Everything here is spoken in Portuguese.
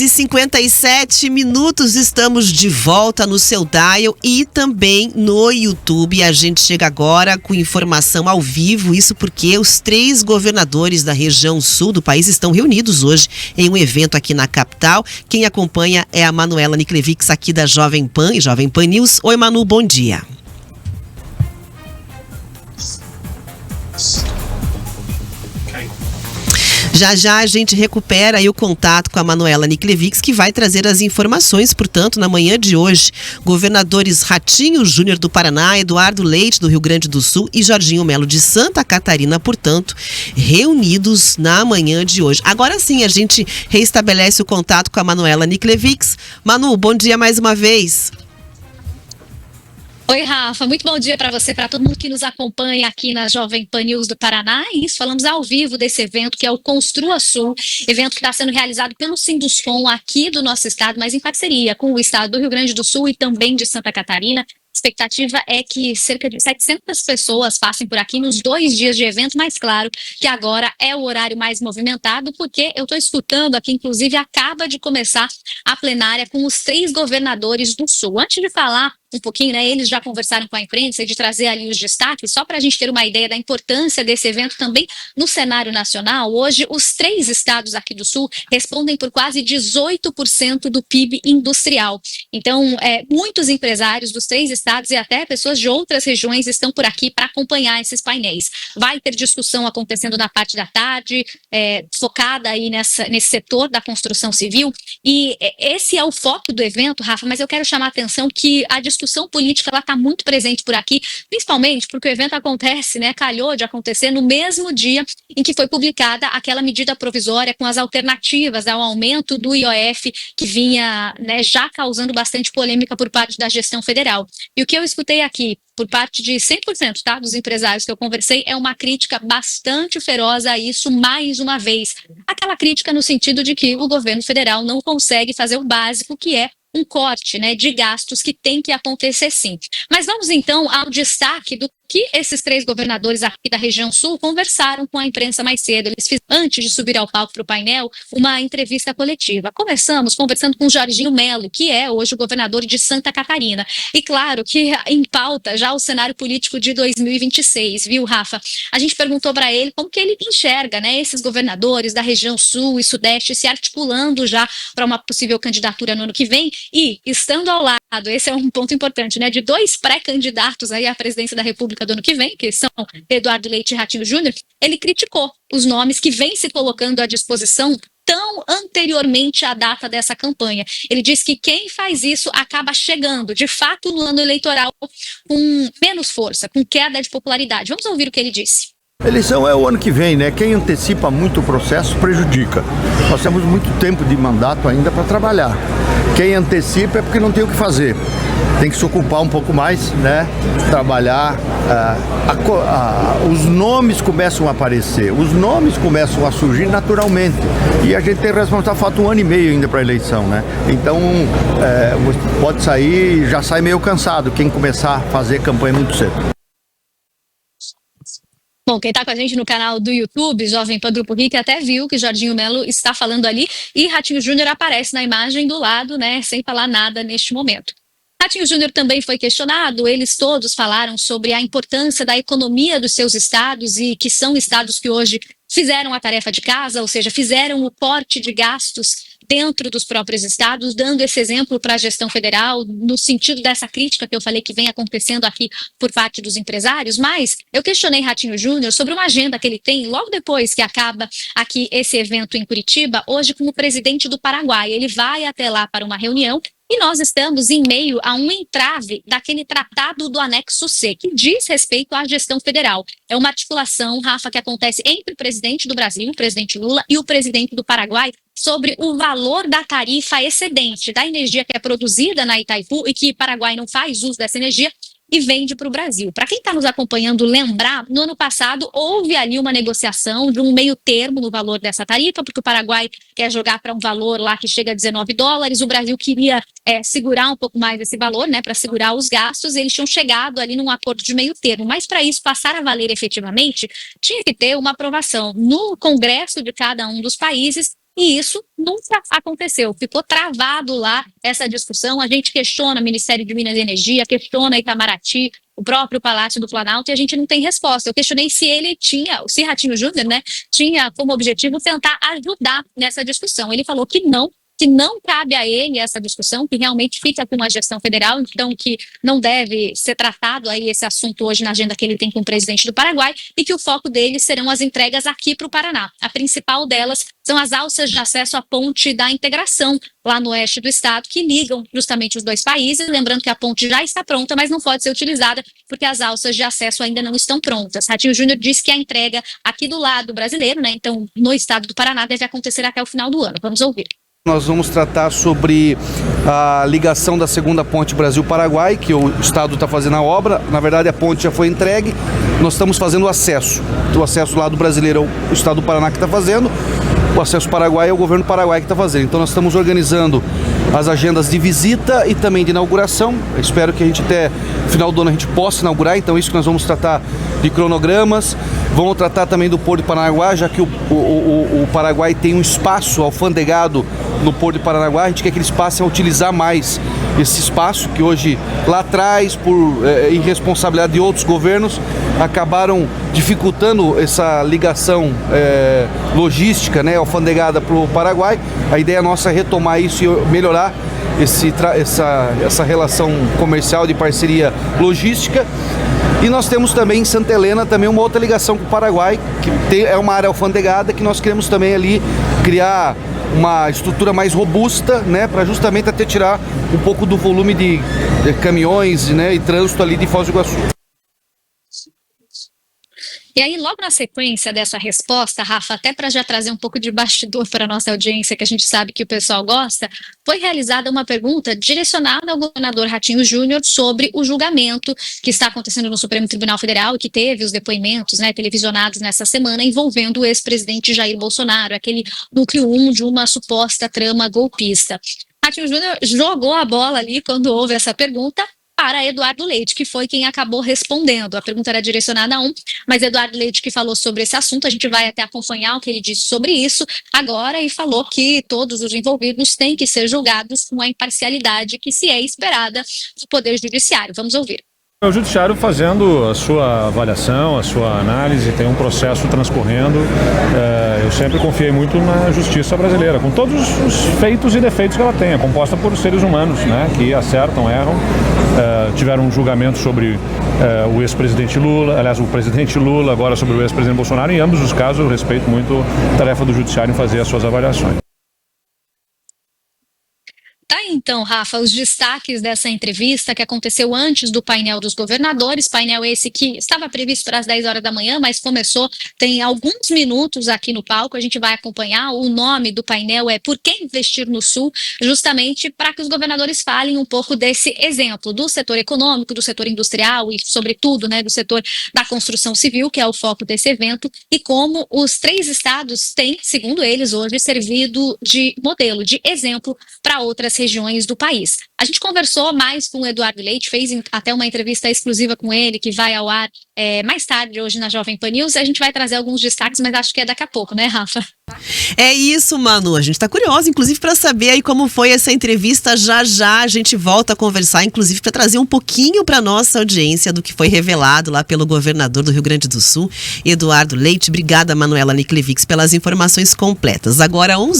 E 57 minutos, estamos de volta no seu dial e também no YouTube. A gente chega agora com informação ao vivo, isso porque os 3 governadores da região sul do país estão reunidos hoje em um evento aqui na capital. Quem acompanha é a Manuela Niklevics aqui da Jovem Pan e Jovem Pan News. Oi, Manu, bom dia. Já a gente recupera aí o contato com a Manuela Niklevics, que vai trazer as informações. Portanto, na manhã de hoje, governadores Ratinho Júnior do Paraná, Eduardo Leite do Rio Grande do Sul e Jorginho Melo de Santa Catarina, portanto, reunidos na manhã de hoje. Agora sim, a gente reestabelece o contato com a Manuela Niklevics. Manu, bom dia mais uma vez. Oi, Rafa, muito bom dia para você, para todo mundo que nos acompanha aqui na Jovem Pan News do Paraná. E isso, falamos ao vivo desse evento, que é o Construa Sul, evento que está sendo realizado pelo Sinduscom aqui do nosso estado, mas em parceria com o estado do Rio Grande do Sul e também de Santa Catarina. A expectativa é que cerca de 700 pessoas passem por aqui nos 2 dias de evento, mas claro que agora é o horário mais movimentado, porque eu estou escutando aqui, inclusive, acaba de começar a plenária com os 3 governadores do Sul. Antes de falar um pouquinho, né, eles já conversaram com a imprensa e de trazer ali os destaques, só para a gente ter uma ideia da importância desse evento também no cenário nacional. Hoje, os 3 estados aqui do Sul respondem por quase 18% do PIB industrial. Então, muitos empresários dos 3 estados e até pessoas de outras regiões estão por aqui para acompanhar esses painéis. Vai ter discussão acontecendo na parte da tarde, focada aí nesse setor da construção civil, e esse é o foco do evento, Rafa, mas eu quero chamar a atenção que a discussão política está muito presente por aqui, principalmente porque o evento acontece, calhou de acontecer no mesmo dia em que foi publicada aquela medida provisória com as alternativas ao aumento do IOF, que vinha já causando bastante polêmica por parte da gestão federal. E o que eu escutei aqui por parte de 100%, dos empresários que eu conversei, é uma crítica bastante feroz a isso mais uma vez. Aquela crítica no sentido de que o governo federal não consegue fazer o básico, que é um corte de gastos que tem que acontecer sim. Mas vamos então ao destaque do que esses 3 governadores aqui da região sul conversaram com a imprensa mais cedo. Eles fizeram, antes de subir ao palco para o painel, uma entrevista coletiva. Começamos conversando com Jorginho Melo, que é hoje o governador de Santa Catarina. E claro que em pauta já o cenário político de 2026, viu, Rafa? A gente perguntou para ele como que ele enxerga esses governadores da região sul e sudeste se articulando já para uma possível candidatura no ano que vem e estando ao lado, esse é um ponto importante, de 2 pré-candidatos aí à presidência da República do ano que vem, que são Eduardo Leite e Ratinho Júnior. Ele criticou os nomes que vêm se colocando à disposição tão anteriormente à data dessa campanha. Ele diz que quem faz isso acaba chegando, de fato, no ano eleitoral com menos força, com queda de popularidade. Vamos ouvir o que ele disse. A eleição é o ano que vem, Quem antecipa muito o processo prejudica. Nós temos muito tempo de mandato ainda para trabalhar. Quem antecipa é porque não tem o que fazer. Tem que se ocupar um pouco mais, Trabalhar. Os nomes começam a aparecer, os nomes começam a surgir naturalmente. E a gente tem responsabilidade, falta 1 ano e meio ainda para a eleição, Então, pode sair, já sai meio cansado quem começar a fazer campanha muito cedo. Bom, quem está com a gente no canal do YouTube, Jovem Pan Grupo RIC, até viu que Jorginho Melo está falando ali e Ratinho Júnior aparece na imagem do lado, sem falar nada neste momento. Ratinho Júnior também foi questionado, eles todos falaram sobre a importância da economia dos seus estados e que são estados que hoje fizeram a tarefa de casa, ou seja, fizeram o corte de gastos dentro dos próprios estados, dando esse exemplo para a gestão federal, no sentido dessa crítica que eu falei que vem acontecendo aqui por parte dos empresários. Mas eu questionei Ratinho Júnior sobre uma agenda que ele tem logo depois que acaba aqui esse evento em Curitiba, hoje como presidente do Paraguai. Ele vai até lá para uma reunião e nós estamos em meio a um entrave daquele tratado do anexo C, que diz respeito à gestão federal. É uma articulação, Rafa, que acontece entre o presidente do Brasil, o presidente Lula, e o presidente do Paraguai, sobre o valor da tarifa excedente da energia que é produzida na Itaipu e que o Paraguai não faz uso dessa energia e vende para o Brasil. Para quem está nos acompanhando lembrar, no ano passado houve ali uma negociação de um meio termo no valor dessa tarifa, porque o Paraguai quer jogar para um valor lá que chega a $19, o Brasil queria segurar um pouco mais esse valor, para segurar os gastos, eles tinham chegado ali num acordo de meio termo, mas para isso passar a valer efetivamente, tinha que ter uma aprovação no Congresso de cada um dos países e isso nunca aconteceu. Ficou travado lá essa discussão. A gente questiona o Ministério de Minas e Energia, questiona Itamaraty, o próprio Palácio do Planalto, e a gente não tem resposta. Eu questionei se ele tinha, se Ratinho Júnior, né, tinha como objetivo tentar ajudar nessa discussão. Ele falou que não cabe a ele essa discussão, que realmente fica com a gestão federal, então que não deve ser tratado aí esse assunto hoje na agenda que ele tem com o presidente do Paraguai, e que o foco dele serão as entregas aqui para o Paraná. A principal delas são as alças de acesso à ponte da integração, lá no oeste do estado, que ligam justamente os dois países. Lembrando que a ponte já está pronta, mas não pode ser utilizada porque as alças de acesso ainda não estão prontas. Ratinho Júnior disse que a entrega aqui do lado brasileiro, né, então no estado do Paraná, deve acontecer até o final do ano. Vamos ouvir. Nós vamos tratar sobre a ligação da segunda ponte Brasil-Paraguai, que o Estado está fazendo a obra. Na verdade, a ponte já foi entregue. Nós estamos fazendo o acesso. O acesso lá do brasileiro é o Estado do Paraná que está fazendo. O acesso Paraguai é o governo Paraguai que está fazendo. Então nós estamos organizando as agendas de visita e também de inauguração. Eu espero que a gente até final do ano a gente possa inaugurar. Então isso que nós vamos tratar de cronogramas. Vamos tratar também do Porto de Paranaguá, já que o Paraguai tem um espaço alfandegado no Porto de Paranaguá. A gente quer que eles passem a utilizar mais esse espaço, que hoje lá atrás, por irresponsabilidade de outros governos, acabaram dificultando essa ligação logística, né, alfandegada para o Paraguai. A ideia nossa é retomar isso e melhorar essa relação comercial de parceria logística. E nós temos também em Santa Helena também uma outra ligação com o Paraguai, que é uma área alfandegada, que nós queremos também ali criar uma estrutura mais robusta, né, para justamente até tirar um pouco do volume de caminhões, né, e trânsito ali de Foz do Iguaçu. E aí, logo na sequência dessa resposta, Rafa, até para já trazer um pouco de bastidor para a nossa audiência, que a gente sabe que o pessoal gosta, foi realizada uma pergunta direcionada ao governador Ratinho Júnior sobre o julgamento que está acontecendo no Supremo Tribunal Federal e que teve os depoimentos, né, televisionados nessa semana envolvendo o ex-presidente Jair Bolsonaro, aquele núcleo 1 de uma suposta trama golpista. Ratinho Júnior jogou a bola ali quando houve essa pergunta para Eduardo Leite, que foi quem acabou respondendo. A pergunta era direcionada a mas Eduardo Leite que falou sobre esse assunto, a gente vai até acompanhar o que ele disse sobre isso agora, e falou que todos os envolvidos têm que ser julgados com a imparcialidade que se é esperada do Poder Judiciário. Vamos ouvir. O Judiciário fazendo a sua avaliação, a sua análise, tem um processo transcorrendo. Eu sempre confiei muito na justiça brasileira, com todos os feitos e defeitos que ela tem, é composta por seres humanos, né, que acertam, erram. Tiveram um julgamento sobre o ex-presidente Lula, aliás, o presidente Lula, agora sobre o ex-presidente Bolsonaro. Em ambos os casos, eu respeito muito a tarefa do Judiciário em fazer as suas avaliações. Tá aí, então, Rafa, os destaques dessa entrevista que aconteceu antes do painel dos governadores, painel esse que estava previsto para as 10 horas da manhã, mas começou, tem alguns minutos aqui no palco, a gente vai acompanhar. O nome do painel é Por que Investir no Sul, justamente para que os governadores falem um pouco desse exemplo do setor econômico, do setor industrial e, sobretudo, né, do setor da construção civil, que é o foco desse evento, e como os 3 estados têm, segundo eles hoje, servido de modelo, de exemplo para outras regiões do país. A gente conversou mais com o Eduardo Leite, fez até uma entrevista exclusiva com ele, que vai ao ar mais tarde hoje na Jovem Pan News. A gente vai trazer alguns destaques, mas acho que é daqui a pouco, né, Rafa? É isso, Manu. A gente tá curiosa, inclusive, para saber aí como foi essa entrevista. Já já a gente volta a conversar, inclusive para trazer um pouquinho para nossa audiência do que foi revelado lá pelo governador do Rio Grande do Sul, Eduardo Leite. Obrigada, Manuela Niklevix, pelas informações completas. Agora 11